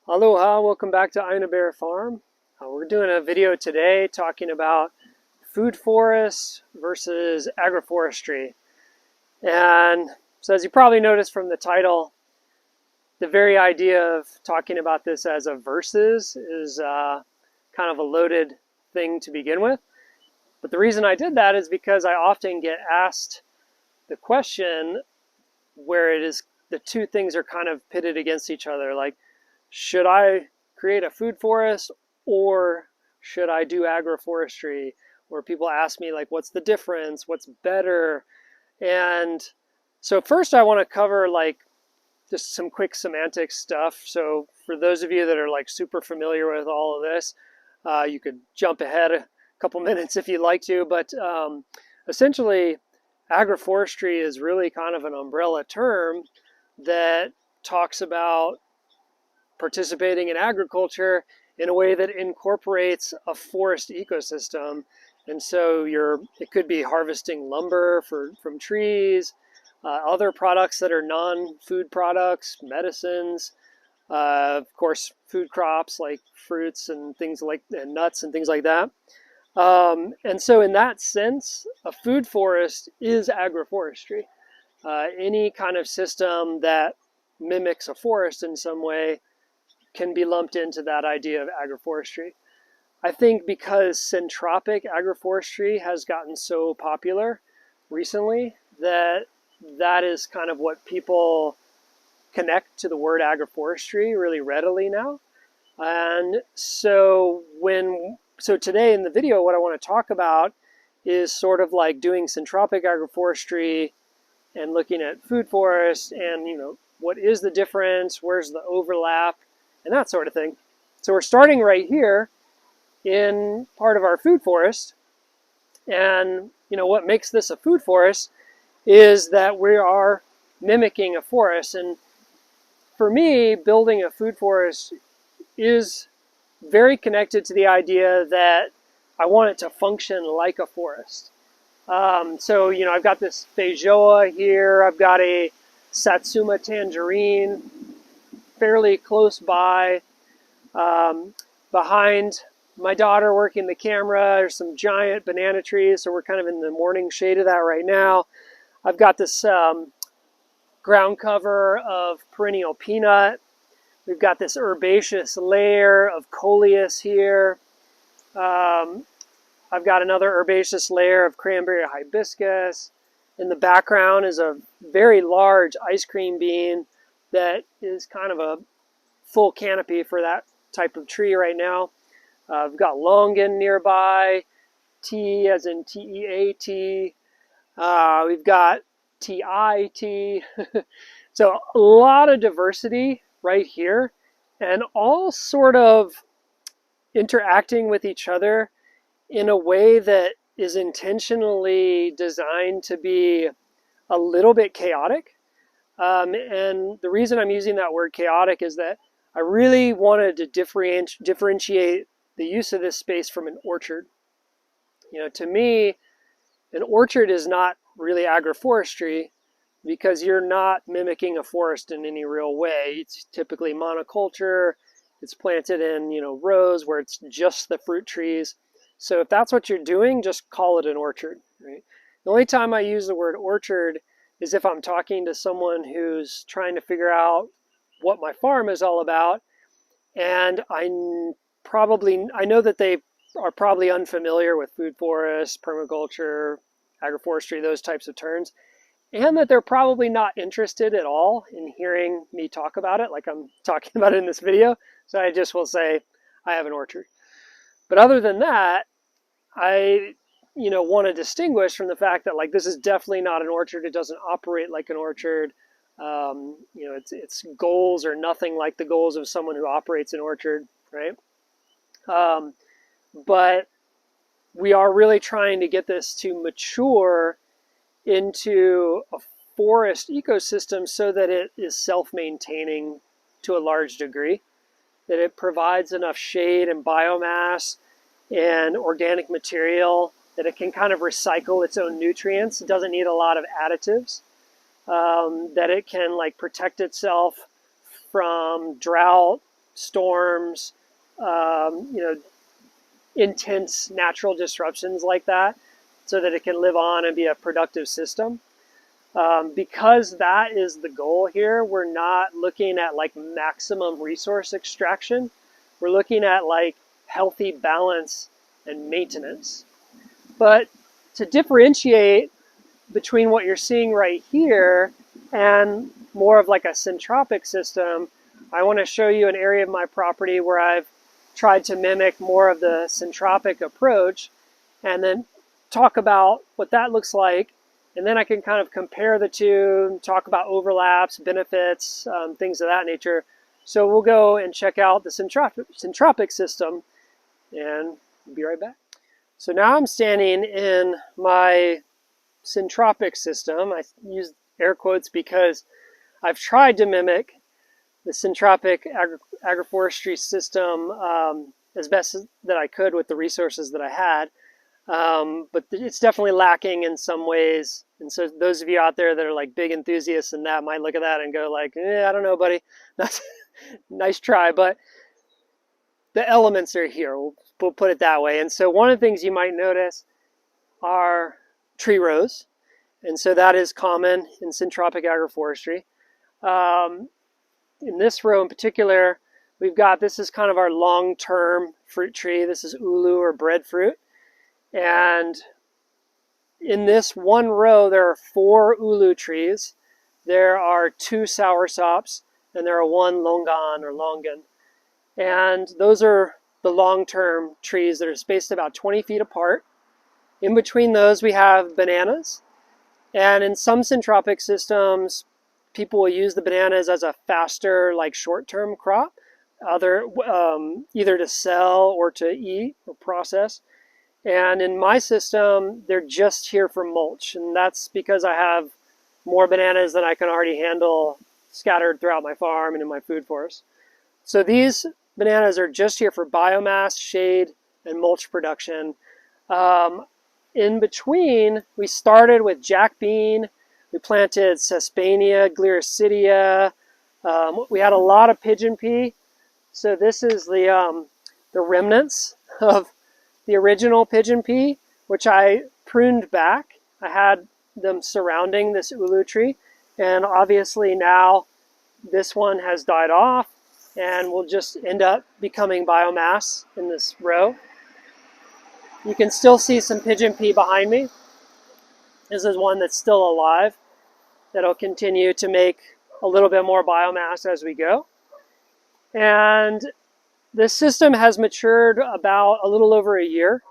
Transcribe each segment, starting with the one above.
Aloha, welcome back to Aina Bear Farm. We're doing a video today talking about food forests versus agroforestry. And so as you probably noticed from the title, the very idea of talking about this as a versus is kind of a loaded thing to begin with. But the reason I did that is because I often get asked the question where it is the two things are kind of pitted against each other. Like, should I create a food forest or should I do agroforestry? Where people ask me like, what's the difference? What's better? And so first I want to cover like just some quick semantic stuff. So for those of you that are like super familiar with all of this, you could jump ahead a couple minutes if you'd like to, but essentially agroforestry is really kind of an umbrella term that talks about participating in agriculture in a way that incorporates a forest ecosystem. And so it could be harvesting lumber from trees, other products that are non-food products, medicines, of course, food crops like fruits and things like and nuts and things like that. And so in that sense, a food forest is agroforestry. Any kind of system that mimics a forest in some way can be lumped into that idea of agroforestry. I think because centropic agroforestry has gotten so popular recently that is kind of what people connect to the word agroforestry really readily now. And so today in the video, what I want to talk about is sort of like doing centropic agroforestry and looking at food forests and, what is the difference, where's the overlap, and that sort of thing. So we're starting right here in part of our food forest. And, what makes this a food forest is that we are mimicking a forest. And for me, building a food forest is very connected to the idea that I want it to function like a forest. So, I've got this feijoa here. I've got a satsuma tangerine fairly close by. Behind my daughter working the camera, there's some giant banana trees, so we're kind of in the morning shade of that right now. I've got this ground cover of perennial peanut. We've got this herbaceous layer of coleus here. I've got another herbaceous layer of cranberry hibiscus. In the background is a very large ice cream bean that is kind of a full canopy for that type of tree right now. We've got longan nearby, T as in T-E-A-T. We've got T-I-T. So a lot of diversity right here, and all sort of interacting with each other in a way that is intentionally designed to be a little bit chaotic. And the reason I'm using that word chaotic is that I really wanted to differentiate the use of this space from an orchard. To me, an orchard is not really agroforestry because you're not mimicking a forest in any real way. It's typically monoculture. It's planted in, rows where it's just the fruit trees. So if that's what you're doing, just call it an orchard, right? The only time I use the word orchard is if I'm talking to someone who's trying to figure out what my farm is all about, and I know that they are probably unfamiliar with food forests, permaculture, agroforestry, those types of terms, and that they're probably not interested at all in hearing me talk about it like I'm talking about it in this video. So I just will say I have an orchard. But other than that, I want to distinguish from the fact that like this is definitely not an orchard. It doesn't operate like an orchard. Its goals are nothing like the goals of someone who operates an orchard, right? But we are really trying to get this to mature into a forest ecosystem so that it is self-maintaining to a large degree, that it provides enough shade and biomass and organic material that it can kind of recycle its own nutrients. It doesn't need a lot of additives. That it can like protect itself from drought storms, you know, intense natural disruptions like that, so that it can live on and be a productive system. Because that is the goal here, we're not looking at like maximum resource extraction. We're looking at like healthy balance and maintenance. But to differentiate between what you're seeing right here and more of like a centropic system, I want to show you an area of my property where I've tried to mimic more of the centropic approach, and then talk about what that looks like. And then I can kind of compare the two, talk about overlaps, benefits, things of that nature. So we'll go and check out the centropic system, and we'll be right back. So now I'm standing in my centropic system. I use air quotes because I've tried to mimic the centropic agroforestry system as best that I could with the resources that I had. But it's definitely lacking in some ways. And so those of you out there that are like big enthusiasts in that might look at that and go like, I don't know, buddy. That's nice try, but the elements are here. We'll put it that way. And so one of the things you might notice are tree rows. And so that is common in centropic agroforestry. In this row in particular, we've got, this is kind of our long-term fruit tree. This is ulu or breadfruit. And in this one row, there are 4 ulu trees. There are 2 soursops, and there are 1 longan or longan. And those are the long-term trees that are spaced about 20 feet apart. In between those, we have bananas. And in some centropic systems, people will use the bananas as a faster, like short-term crop, either to sell or to eat or process. And in my system, they're just here for mulch. And that's because I have more bananas than I can already handle scattered throughout my farm and in my food forest. So these bananas are just here for biomass, shade, and mulch production. In between, we started with jack bean. We planted Sesbania, gliricidia. We had a lot of pigeon pea. So this is the remnants of the original pigeon pea, which I pruned back. I had them surrounding this ulu tree, and obviously now this one has died off and will just end up becoming biomass in this row. You can still see some pigeon pea behind me. This is one that's still alive that'll continue to make a little bit more biomass as we go. And this system has matured about a little over a year.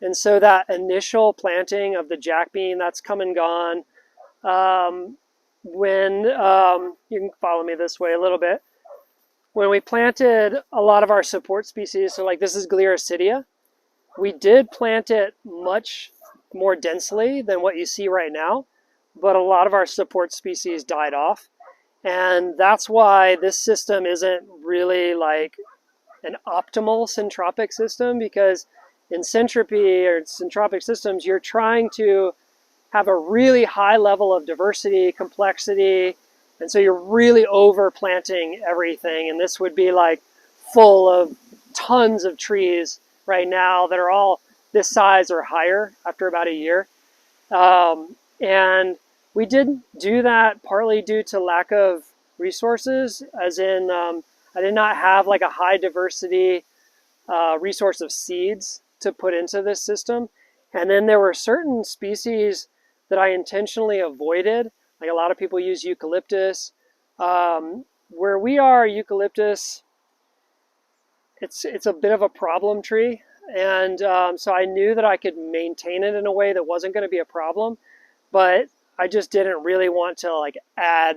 And so that initial planting of the jack bean, that's come and gone. When, you can follow me this way a little bit. When we planted a lot of our support species, so like this is gliricidia, we did plant it much more densely than what you see right now, but a lot of our support species died off. And that's why this system isn't really like an optimal centropic system, because in centropy or centropic systems, you're trying to have a really high level of diversity, complexity, and so you're really over planting everything. And this would be like full of tons of trees right now that are all this size or higher after about a year. And we didn't do that partly due to lack of resources, as in I did not have like a high diversity resource of seeds to put into this system. And then there were certain species that I intentionally avoided. Like a lot of people use eucalyptus. Where we are, eucalyptus, it's a bit of a problem tree. And so I knew that I could maintain it in a way that wasn't going to be a problem, but I just didn't really want to like add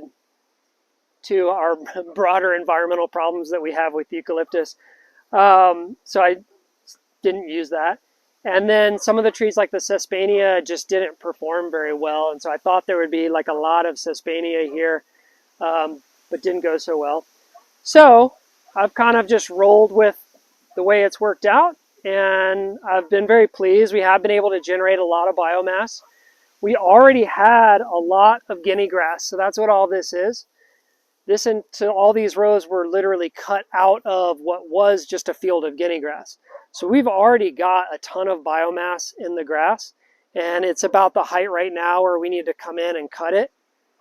to our broader environmental problems that we have with eucalyptus. So I didn't use that. And then some of the trees like the Sesbania just didn't perform very well. And so I thought there would be like a lot of Sesbania here, but didn't go so well. So I've kind of just rolled with the way it's worked out, and I've been very pleased. We have been able to generate a lot of biomass. We already had a lot of guinea grass, so that's what all this is. So all these rows were literally cut out of what was just a field of guinea grass. So we've already got a ton of biomass in the grass, and it's about the height right now where we need to come in and cut it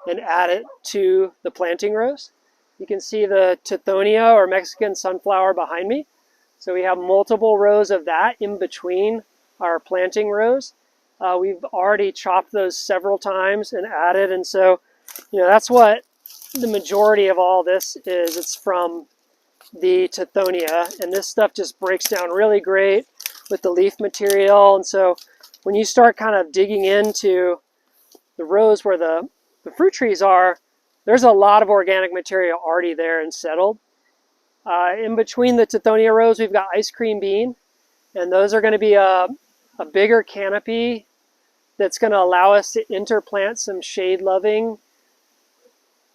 and add it to the planting rows. You can see the Tithonia or Mexican sunflower behind me. So we have multiple rows of that in between our planting rows. We've already chopped those several times and added, and so that's what the majority of all this is. It's from the Tithonia, and this stuff just breaks down really great with the leaf material. And so when you start kind of digging into the rows where the fruit trees are, there's a lot of organic material already there and settled. In between the Tithonia rows, we've got ice cream bean, and those are going to be a bigger canopy that's going to allow us to interplant some shade-loving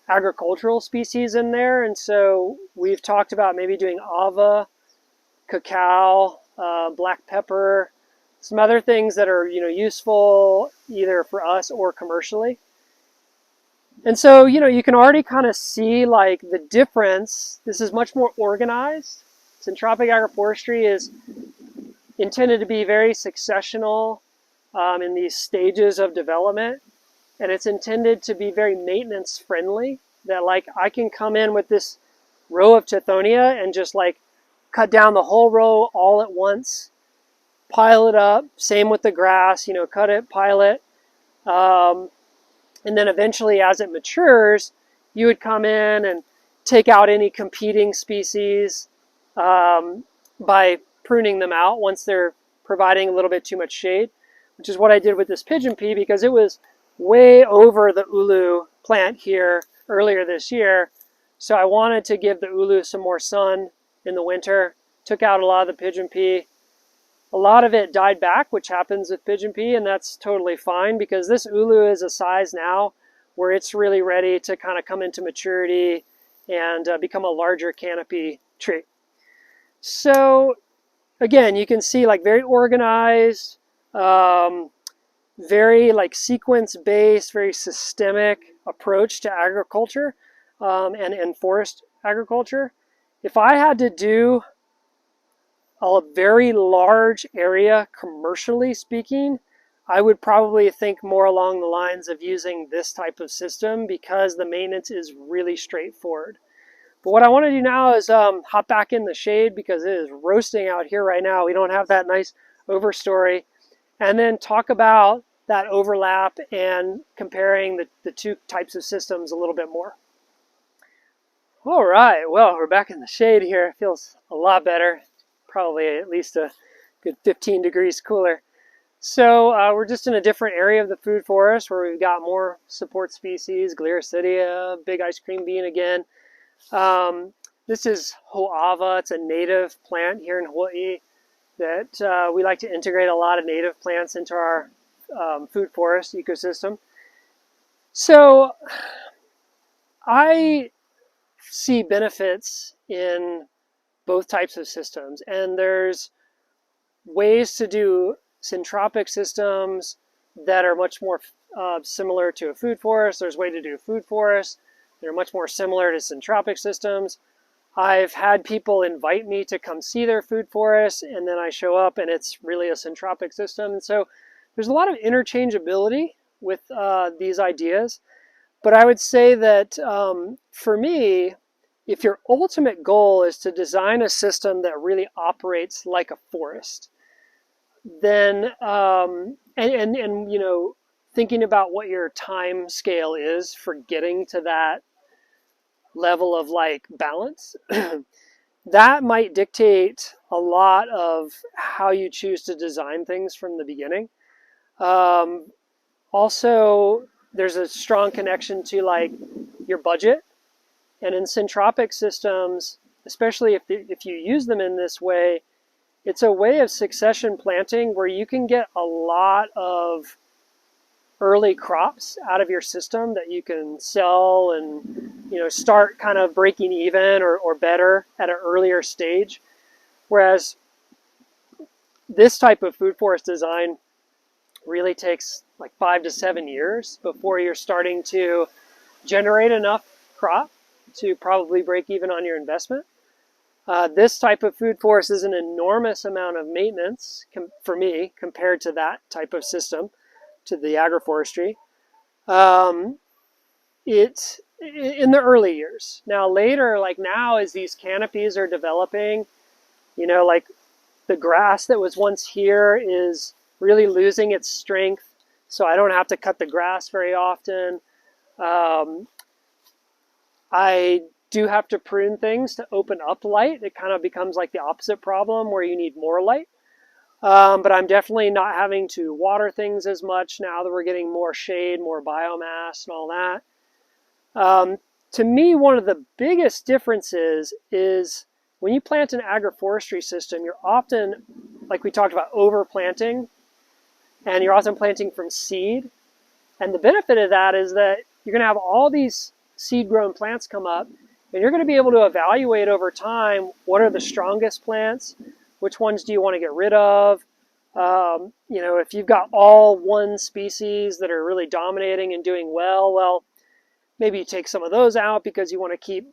agricultural species in there. And so we've talked about maybe doing ava, cacao, black pepper, some other things that are useful either for us or commercially. And so you can already kind of see like the difference. This is much more organized. Syntropic agroforestry is intended to be very successional in these stages of development. And it's intended to be very maintenance friendly, that like I can come in with this row of Tithonia and just like cut down the whole row all at once, pile it up. Same with the grass, cut it, pile it. And then eventually as it matures, you would come in and take out any competing species by pruning them out once they're providing a little bit too much shade, which is what I did with this pigeon pea, because it was way over the ulu plant here earlier this year. So I wanted to give the ulu some more sun in the winter. Took out a lot of the pigeon pea. A lot of it died back, which happens with pigeon pea, and that's totally fine because this ulu is a size now where it's really ready to kind of come into maturity and become a larger canopy tree. So again, you can see like very organized, very like sequence-based, very systemic approach to agriculture and forest agriculture. If I had to do a very large area commercially speaking, I would probably think more along the lines of using this type of system because the maintenance is really straightforward. But what I want to do now is hop back in the shade because it is roasting out here right now. We don't have that nice overstory. And then talk about that overlap and comparing the two types of systems a little bit more. All right, well, we're back in the shade here. It feels a lot better. Probably at least a good 15 degrees cooler. So we're just in a different area of the food forest where we've got more support species, Gliricidia, big ice cream bean again. This is Ho'ava. It's a native plant here in Hawaii that we like to integrate a lot of native plants into our food forest ecosystem. So I see benefits in both types of systems, and there's ways to do centropic systems that are much more similar to a food forest. There's ways to do food forests. They're much more similar to centropic systems. I've had people invite me to come see their food forest, and then I show up and it's really a centropic system. And so there's a lot of interchangeability with these ideas. But I would say that for me, if your ultimate goal is to design a system that really operates like a forest, then thinking about what your time scale is for getting to that level of like balance, that might dictate a lot of how you choose to design things from the beginning. Also, there's a strong connection to like your budget. And in centropic systems, especially if you use them in this way, it's a way of succession planting where you can get a lot of early crops out of your system that you can sell and start kind of breaking even or better at an earlier stage. Whereas this type of food forest design really takes like 5 to 7 years before you're starting to generate enough crop to probably break even on your investment. This type of food forest is an enormous amount of maintenance for me compared to that type of system, to the agroforestry. It's in the early years. Now later, like now, as these canopies are developing, like the grass that was once here is really losing its strength, so I don't have to cut the grass very often. I do have to prune things to open up light. It kind of becomes like the opposite problem where you need more light. But I'm definitely not having to water things as much now that we're getting more shade, more biomass and all that. To me, one of the biggest differences is when you plant an agroforestry system, you're often, like we talked about, overplanting, and you're often planting from seed. And the benefit of that is that you're going to have all these seed-grown plants come up, and you're going to be able to evaluate over time what are the strongest plants, which ones do you want to get rid of. If you've got all one species that are really dominating and doing well, maybe you take some of those out because you want to keep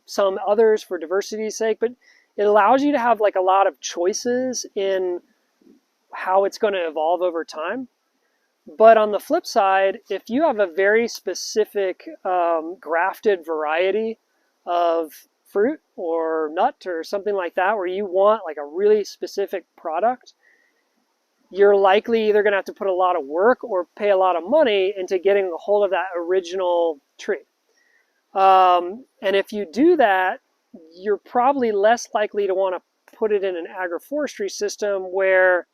some others for diversity's sake. But it allows you to have like a lot of choices in how it's going to evolve over time. But on the flip side, if you have a very specific grafted variety of fruit or nut or something like that, where you want like a really specific product, you're likely either going to have to put a lot of work or pay a lot of money into getting a hold of that original tree. And if you do that, you're probably less likely to want to put it in an agroforestry system where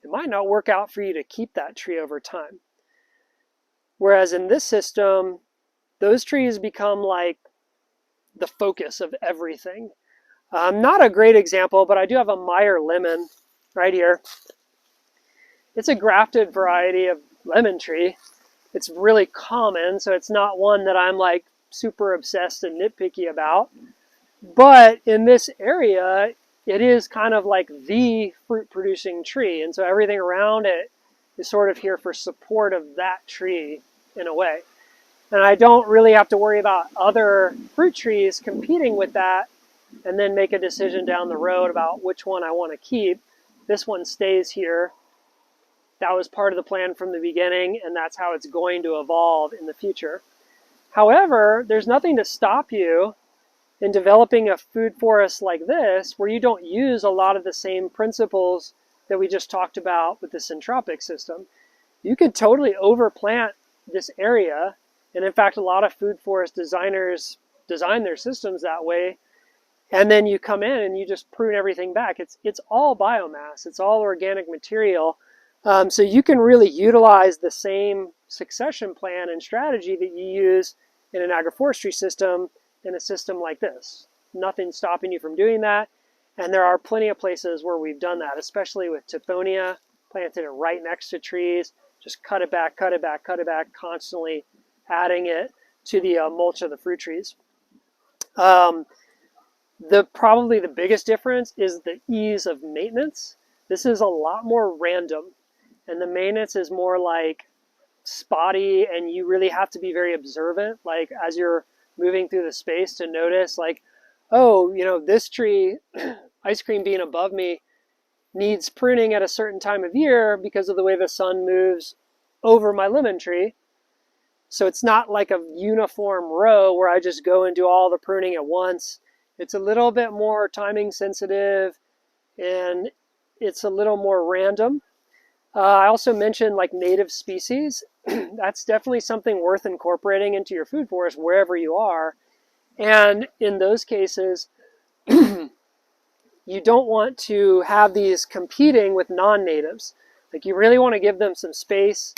it might not work out for you to keep that tree over time. Whereas in this system, those trees become like the focus of everything. Not a great example, but I do have a Meyer lemon right here. It's a grafted variety of lemon tree. It's really common, so it's not one that I'm like super obsessed and nitpicky about. But in this area, it is kind of like the fruit producing tree. And so everything around it is sort of here for support of that tree in a way. And I don't really have to worry about other fruit trees competing with that and then make a decision down the road about which one I want to keep. This one stays here. That was part of the plan from the beginning, and that's how it's going to evolve in the future. However, there's nothing to stop you in developing a food forest like this where you don't use a lot of the same principles that we just talked about with the centropic system. You could totally overplant this area, and in fact a lot of food forest designers design their systems that way, and then you come in and you just prune everything back. It's all biomass, it's all organic material, so you can really utilize the same succession plan and strategy that you use in an agroforestry system in a system like this. Nothing's stopping you from doing that, and there are plenty of places where we've done that, especially with Tithonia, planted it right next to trees, just cut it back, cut it back, cut it back, constantly adding it to the mulch of the fruit trees. Probably the biggest difference is the ease of maintenance. This is a lot more random, and the maintenance is more like spotty, and you really have to be very observant, like as you're moving through the space, to notice like, oh, this tree, ice cream bean above me, needs pruning at a certain time of year because of the way the sun moves over my lemon tree. So it's not like a uniform row where I just go and do all the pruning at once. It's a little bit more timing sensitive, and it's a little more random. I also mentioned like native species. That's definitely something worth incorporating into your food forest wherever you are. And in those cases, you don't want to have these competing with non-natives. Like you really want to give them some space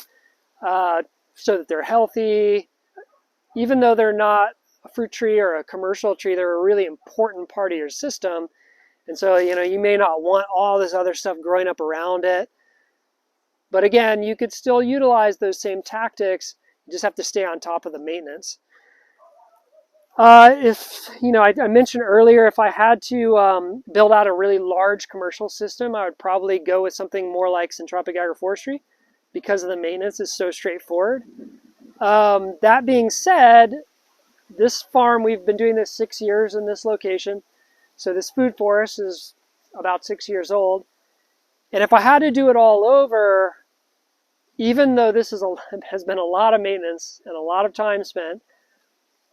so that they're healthy. Even though they're not a fruit tree or a commercial tree, they're a really important part of your system. And so, you may not want all this other stuff growing up around it. But again, you could still utilize those same tactics. You just have to stay on top of the maintenance. I mentioned earlier, if I had to build out a really large commercial system, I would probably go with something more like Syntropic agroforestry because of the maintenance is so straightforward. That being said, this farm, we've been doing this 6 years in this location. So this food forest is about 6 years old. And if I had to do it all over, even though this has been a lot of maintenance and a lot of time spent,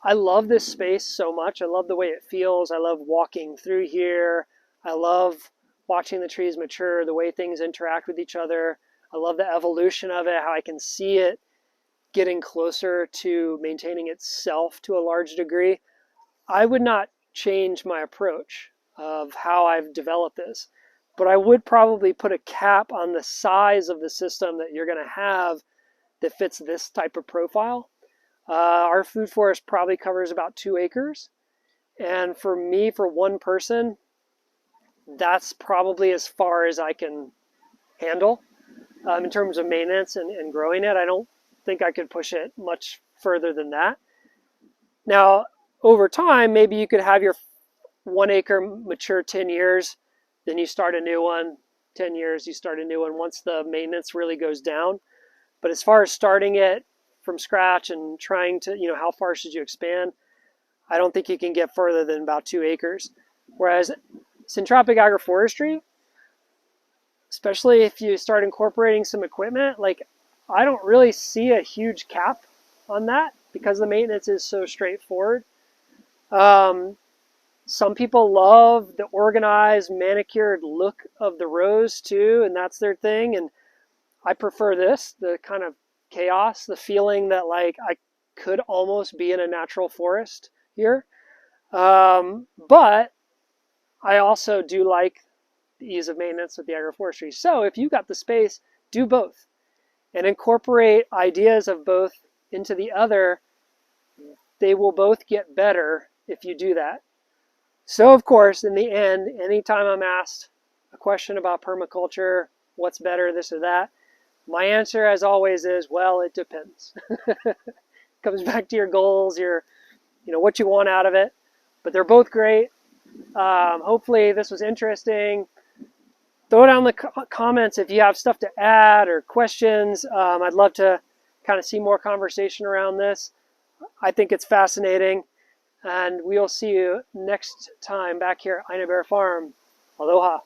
I love this space so much. I love the way it feels. I love walking through here. I love watching the trees mature, the way things interact with each other. I love the evolution of it, how I can see it getting closer to maintaining itself to a large degree. I would not change my approach of how I've developed this, but I would probably put a cap on the size of the system that you're going to have that fits this type of profile. Our food forest probably covers about 2 acres. And for me, for one person, that's probably as far as I can handle in terms of maintenance and growing it. I don't think I could push it much further than that. Now, over time, maybe you could have your 1 acre mature 10 years, then you start a new one, 10 years, you start a new one once the maintenance really goes down. But as far as starting it from scratch and trying to, how far should you expand? I don't think you can get further than about 2 acres. Whereas Syntropic agroforestry, especially if you start incorporating some equipment, like I don't really see a huge cap on that because the maintenance is so straightforward. Some people love the organized, manicured look of the rows too, and that's their thing. And I prefer this, the kind of chaos, the feeling that like I could almost be in a natural forest here. But I also do like the ease of maintenance with the agroforestry. So if you got the space, do both and incorporate ideas of both into the other. They will both get better if you do that. So of course, in the end, anytime I'm asked a question about permaculture, what's better, this or that, my answer as always is, well, it depends. Comes back to your goals, what you want out of it. But they're both great. Hopefully this was interesting. Throw down the comments if you have stuff to add or questions. I'd love to kind of see more conversation around this. I think it's fascinating. And we'll see you next time back here at Aina Bear Farm. Aloha.